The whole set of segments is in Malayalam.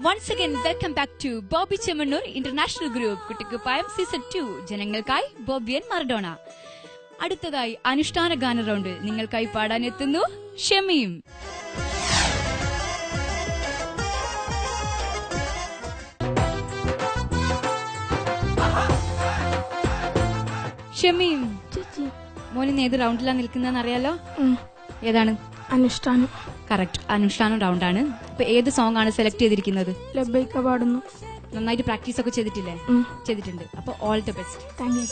Once again welcome back to Bobby Chemmanur international group Kuttikuppayam season 2 ജനങ്ങൾക്കായി ബോബി ആൻഡ് മറഡോണ. അടുത്തതായി അനുഷ്ഠാന ഗാന റൗണ്ടിൽ നിങ്ങൾക്കായി പാടാനെത്തുന്നു ഷമീം. ഷമീം മോനിന്ന് ഏത് റൗണ്ടിലാണ് നിൽക്കുന്നതെന്ന് അറിയാലോ? ഏതാണ്? അനുഷ്ഠാനം. കറക്റ്റ്, അനുഷ്ഠാനം റൗണ്ടാണ്. ഇപ്പൊ ഏത് സോങ് ആണ് സെലക്ട് ചെയ്തിരിക്കുന്നത്? ലബൈക്ക പാടുന്നു. നന്നായിട്ട് പ്രാക്ടീസ് ഒക്കെ ചെയ്തിട്ടില്ലേ? ചെയ്തിട്ടുണ്ട്. അപ്പൊ all the best. Thank you.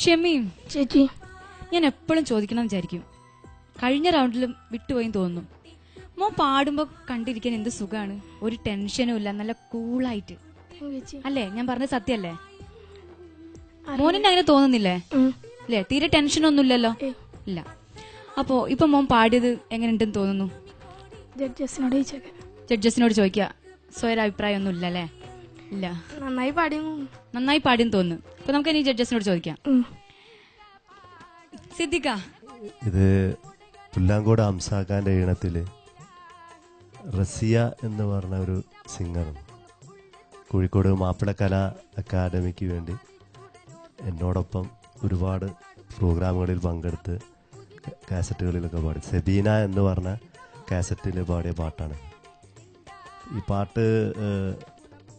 Shameem, ചേച്ചി ഞാൻ എപ്പോഴും ചോദിക്കണം വിചാരിക്കും, കഴിഞ്ഞ റൗണ്ടിലും വിട്ടുപോയി തോന്നുന്നു. മോൻ പാടുമ്പോ കണ്ടിരിക്കാൻ എന്ത് സുഖാണ്, ഒരു ടെൻഷനും ഇല്ല, നല്ല കൂളായിട്ട്. അല്ലേ, ഞാൻ പറഞ്ഞത് സത്യല്ലേ? മോനെ അങ്ങനെ തോന്നുന്നില്ലേ? അല്ലേ, തീരെ ടെൻഷനൊന്നും ഇല്ലല്ലോ? ഇല്ല. അപ്പോ ഇപ്പൊ മോൻ പാടിയത് എങ്ങനെയുണ്ടെന്ന് തോന്നുന്നു? ജഡ്ജസിനോട് ചോദിക്കുക, സ്വയം അഭിപ്രായം ഒന്നും ഇല്ലല്ലേ? ഇല്ല, നന്നായി പാടിയെന്ന് തോന്നുന്നു. അപ്പൊ നമുക്ക് ഇനി ജഡ്ജസിനോട് ചോദിക്കാം. സിദ്ദിഖ, ഇത് പുല്ലാങ്കോട് അംസാഖാന്റെ ഈണത്തില് റസിയ എന്ന് പറഞ്ഞ ഒരു സിംഗറും കോഴിക്കോട് മാപ്പിളക്കല അക്കാദമിക്ക് വേണ്ടി എന്നോടൊപ്പം ഒരുപാട് പ്രോഗ്രാമുകളിൽ പങ്കെടുത്ത് കാസറ്റുകളിലൊക്കെ പാടി, സെബീന എന്ന് പറഞ്ഞ കാസറ്റിൽ പാടിയ പാട്ടാണ്. ഈ പാട്ട്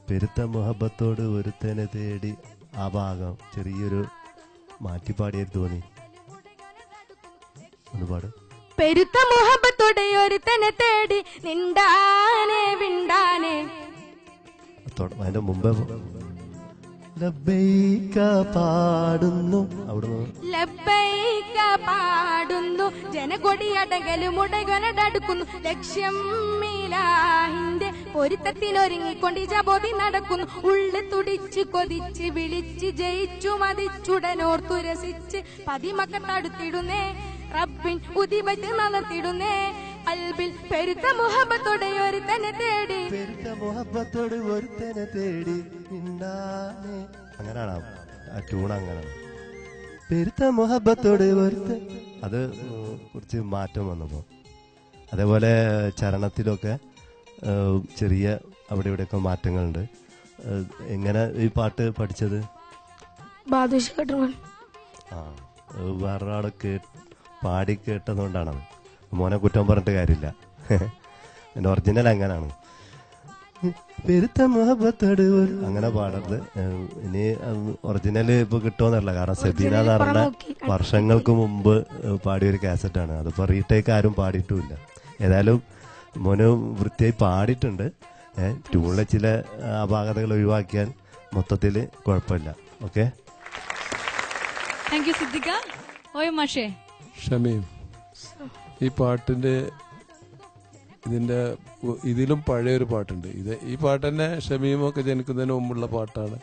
പെരുത്ത മുഹബത്തോട് ഒരുത്തനെ തേടി, ആ ഭാഗം ചെറിയൊരു മാറ്റിപ്പാടിയായി തോന്നി. ഒന്ന് പാട്. പെരുത്ത മുഹബത്തോടെ ഒരുത്തനെ തേടി നിണ്ടാനെ വിണ്ടാനെ. അതിന്റെ മുമ്പേ ലബ്ബൈക പാടുന്നു, അവിടുന്ന് ലബ്ബൈക പാടുന്നു, ജനകൊടിയടകലും ഉടകനടുക്കുന്നു, ലക്ഷ്യം മീലാഹിന്റെ പൊരുത്തത്തിനൊരുങ്ങിക്കൊണ്ട് ജബോധി നടക്കുന്നു, ഉള്ളു തുടിച്ച് കൊതിച്ച് വിളിച്ച് ജയിച്ചു മതിച്ചുടനോർത്തു രസിച്ച് പതിമക്കത്തടുത്തിടുന്നേ, റബ്ബിൻ ഉദിവച്ച് നടത്തിടുന്നേ, അൽബിൽ പെരുത്ത മുഹബത്തോടെ ഒരുത്തനെ തേടി, പെരുത്ത മുഹബത്തോട് ഒരുത്തനെ തേടി നിന്നാനെ. അങ്ങനെയാണ് ആ ട്യൂൺ, അങ്ങനെയാണ്. പെരുത്ത മുഹബത്തോട് ഒരുത്തൻ, അത് കുറച്ച് മാറ്റം വന്നപ്പോ. അതേപോലെ ചരണത്തിലൊക്കെ ചെറിയ അവിടെ ഇവിടെയൊക്കെ മാറ്റങ്ങളുണ്ട്. എങ്ങനെ ഈ പാട്ട് പഠിച്ചത്? ആ, വേറൊരാളൊക്കെ പാടി കേട്ടതുകൊണ്ടാണത്. മോനെ കുറ്റം പറഞ്ഞിട്ട് കാര്യമില്ല, എന്റെ ഒറിജിനൽ അങ്ങനാണ്. പെരുത്ത മുഹബത്തോട് അങ്ങനെ പാടരുത്. ഇനി ഒറിജിനൽ ഇപ്പൊ കിട്ടുമെന്നല്ല, കാരണം സെബീന എന്ന് പറഞ്ഞ വർഷങ്ങൾക്ക് മുമ്പ് പാടിയൊരു കാസറ്റാണ്. അതിപ്പോ റീടേക്ക് ആരും പാടിയിട്ടുമില്ല. ഏതായാലും മോന് വൃത്തിയായി പാടിയിട്ടുണ്ട്. ട്യൂണിലെ ചില അപാകതകൾ ഒഴിവാക്കിയാൽ മൊത്തത്തില് കുഴപ്പമില്ല. Okay, thank you Siddiqa. Oyo മാഷേ. ഷമീം, ഈ പാട്ടിന്റെ ഇതിലും പഴയൊരു പാട്ടുണ്ട്. ഈ പാട്ട് തന്നെ ഷമീമൊക്കെ ജനിക്കുന്നതിന് മുമ്പുള്ള പാട്ടാണ്.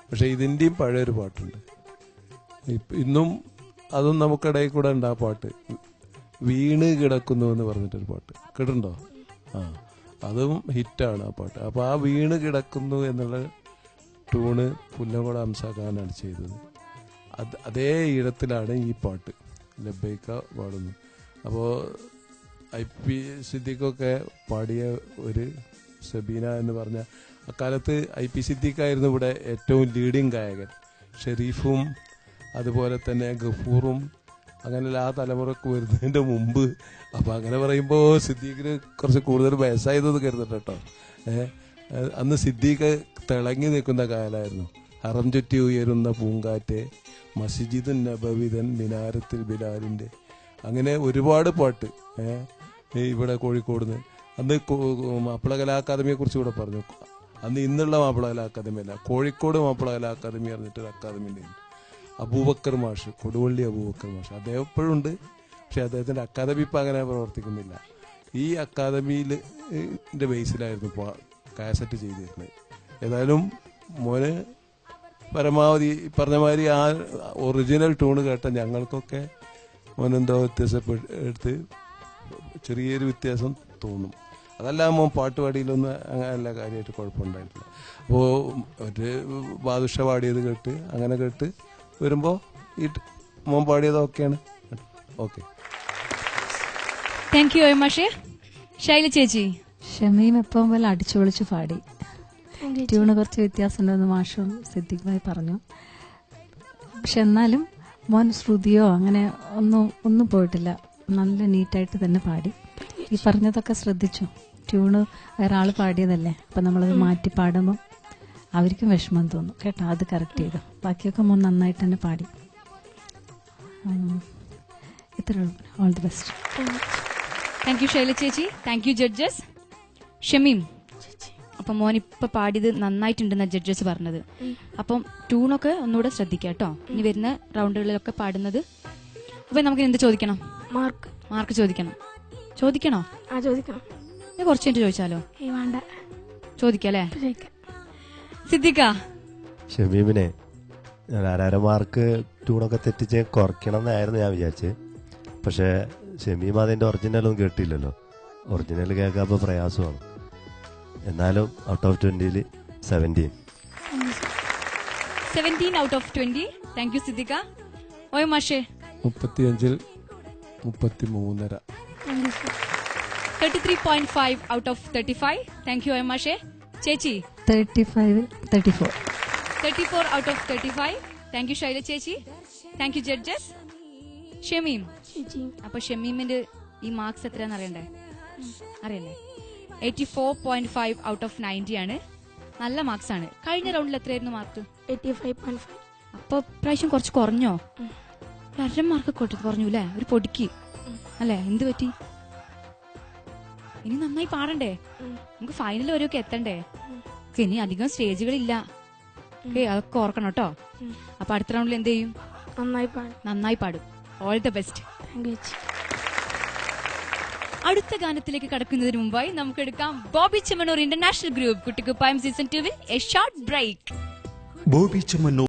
പക്ഷെ ഇതിന്റെയും പഴയൊരു പാട്ടുണ്ട്. ഇന്നും അതും നമുക്കിടയിൽ കൂടെ ഉണ്ട്. ആ പാട്ട് വീണ് കിടക്കുന്നു എന്ന് പറഞ്ഞിട്ടൊരു പാട്ട് കേട്ടിട്ടുണ്ടോ? ആ, അതും ഹിറ്റാണ് ആ പാട്ട്. അപ്പൊ ആ വീണ് കിടക്കുന്നു എന്നുള്ള ട്യൂണ് പുല്ലങ്കോട് അംസാഖാനാണ് ചെയ്തത്. അതേ ഈടത്തിലാണ് ഈ പാട്ട് ലബ്ബൈക്ക പാടുന്നു. അപ്പോൾ IP സിദ്ദിഖൊക്കെ പാടിയ ഒരു സബീന എന്ന് പറഞ്ഞ അക്കാലത്ത് IP സിദ്ദിഖായിരുന്നു ഇവിടെ ഏറ്റവും ലീഡിങ് ഗായകൻ. ഷെരീഫും അതുപോലെ തന്നെ ഗഫൂറും അങ്ങനെ ആ തലമുറക്ക് വരുന്നതിന്റെ മുമ്പ്. അപ്പൊ അങ്ങനെ പറയുമ്പോൾ സിദ്ദീഖിന് കുറച്ച് കൂടുതൽ വയസ്സായതെന്ന് കരുതട്ടെ കേട്ടോ. അന്ന് സിദ്ദീഖ് തിളങ്ങി നിൽക്കുന്ന കാലമായിരുന്നു. ഹറം ചുറ്റി ഉയരുന്ന പൂങ്കാറ്റെ, മസ്ജിദ് നബവിതൻ മിനാരത്തിൽ ബിലാലിന്റെ, അങ്ങനെ ഒരുപാട് പാട്ട് ഇവിടെ കോഴിക്കോട് നിന്ന്. അന്ന് മാപ്പിള കലാ അക്കാദമിയെ കുറിച്ച് ഇവിടെ പറഞ്ഞു. അന്ന് ഇന്നുള്ള മാപ്പിള കലാ അക്കാദമി അല്ല, കോഴിക്കോട് മാപ്പിള കലാ അക്കാദമി പറഞ്ഞിട്ടൊരു അക്കാദമി ഉണ്ടായിരുന്നു. അബൂബക്കർ മാഷ്, കൊടുവള്ളി അബൂബക്കർ മാഷ്, അദ്ദേഹം ഇപ്പോഴും ഉണ്ട്. പക്ഷെ അദ്ദേഹത്തിന്റെ അക്കാദമി ഇപ്പം അങ്ങനെ പ്രവർത്തിക്കുന്നില്ല. ഈ അക്കാദമിയിലെ ബേസിലായിരുന്നു കാസറ്റ് ചെയ്തിരുന്നത്. ഏതായാലും മോന് പരമാവധി പറഞ്ഞ മാതിരി ആ ഒറിജിനൽ ട്യൂണ് കേട്ട ഞങ്ങൾക്കൊക്കെ മോനെന്തോ വ്യത്യാസപ്പെടുത്ത് ചെറിയൊരു വ്യത്യാസം തോന്നും. അതല്ല മോൻ പാട്ട് പാടിയിലൊന്നും അങ്ങനെയല്ല കാര്യമായിട്ട് കുഴപ്പമുണ്ടായിട്ടില്ല. അപ്പോൾ ഒരു ബാദുഷ പാടിയത് കേട്ട് അങ്ങനെ കേട്ട് വരുമ്പോൾ ഈ മോൻ പാടിയത് ഓക്കെയാണ്. ഓക്കെ, താങ്ക് യു മാഷേ. ശൈല ചേച്ചി. ഷമീം എപ്പം പോലെ അടിച്ചു പൊളിച്ച് പാടി. ട്യൂണ് കുറച്ച് വ്യത്യാസമുണ്ടെന്ന് മാഷും സിദ്ദിഖുമായി പറഞ്ഞു. പക്ഷെ എന്നാലും മോൻ ശ്രുതിയോ അങ്ങനെ ഒന്നും പോയിട്ടില്ല. നല്ല നീറ്റായിട്ട് തന്നെ പാടി. ഈ പറഞ്ഞതൊക്കെ ശ്രദ്ധിച്ചു. ട്യൂണ് വേറെ ആൾ പാടിയതല്ലേ, അപ്പം നമ്മളത് മാറ്റി പാടുമ്പോൾ അവർക്കും വിഷമം തോന്നും കേട്ടോ. അത് കറക്റ്റ് ചെയ്തു. ബാക്കിയൊക്കെ മോൻ നന്നായിട്ട് തന്നെ പാടി. ഇത്രയുള്ളൂ. All the best. Thank you Shaila ചേച്ചി. Thank U judges. ഷമീം, അപ്പൊ മോൻ ഇപ്പൊ പാടിയത് നന്നായിട്ടുണ്ടെന്ന ജഡ്ജസ് പറഞ്ഞത്. അപ്പം ട്യൂണൊക്കെ ഒന്നുകൂടെ ശ്രദ്ധിക്കാം കേട്ടോ, ഇനി വരുന്ന റൗണ്ടുകളിലൊക്കെ പാടുന്നത്. അപ്പൊ നമുക്ക് എന്ത് ചോദിക്കണം? മാർക്ക് ചോദിക്കണോ? ചോദിക്കണം. കുറച്ച് കഴിഞ്ഞിട്ട് ചോദിച്ചാലോ? ചോദിക്കല്ലേ? സിദ്ദിഖ, ഷമീമിനെ ഞാൻ 1.5 മാർക്ക് ട്യൂണൊക്കെ തെറ്റിച്ച് കുറയ്ക്കണം എന്നായിരുന്നു ഞാൻ വിചാരിച്ചത്. പക്ഷെ ഷമീം അതിന്റെ ഒറിജിനലൊന്നും കേട്ടില്ലല്ലോ. ഒറിജിനൽ കേൾക്കാപ്പോൾ പ്രയാസമാണ്. എന്നാലും out of 20 17 out of 20. Thank you Siddiqa. Oya മാഷേ 35 33.5. 33.5 out of 35. Thank you Oya മാഷേ. ചേച്ചി 34 out of 35. Thank you Shaila ചേച്ചി. Thank U judges. ഷമീം, അപ്പൊ ഷമീമിന്റെ ഈ മാർക്സ് എത്രയാന്ന് അറിയണ്ടേ? അറിയല്ലേ? 84.5 ഔട്ട് ഓഫ് 90 ആണ്. നല്ല മാർക്സ് ആണ്. കഴിഞ്ഞ റൗണ്ടിൽ എത്രയായിരുന്നു മാർക്ക്? 85.5. അപ്പൊ പ്രാവശ്യം കുറച്ച് കുറഞ്ഞോ? 1.5 മാർക്ക് കുറഞ്ഞു അല്ലേ? ഒരു പൊടിക്ക് അല്ലേ? എന്ത് പറ്റി? ഇനി നന്നായി പാടണ്ടേ? നമുക്ക് ഫൈനൽ വരെയൊക്കെ എത്തണ്ടേ? ഇനി അധികം സ്റ്റേജുകളില്ല. അതൊക്കെ ഓർക്കണം കേട്ടോ. അപ്പൊ അടുത്ത റൗണ്ടിൽ എന്ത് ചെയ്യും? നന്നായി പാടും. All the best. അടുത്ത ഗാനത്തിലേക്ക് കടക്കുന്നതിന് മുമ്പായി നമുക്ക് എടുക്കാം Bobby Chemmanur international group Kuttikuppayam season 2 a short break. Bobby Chemmanur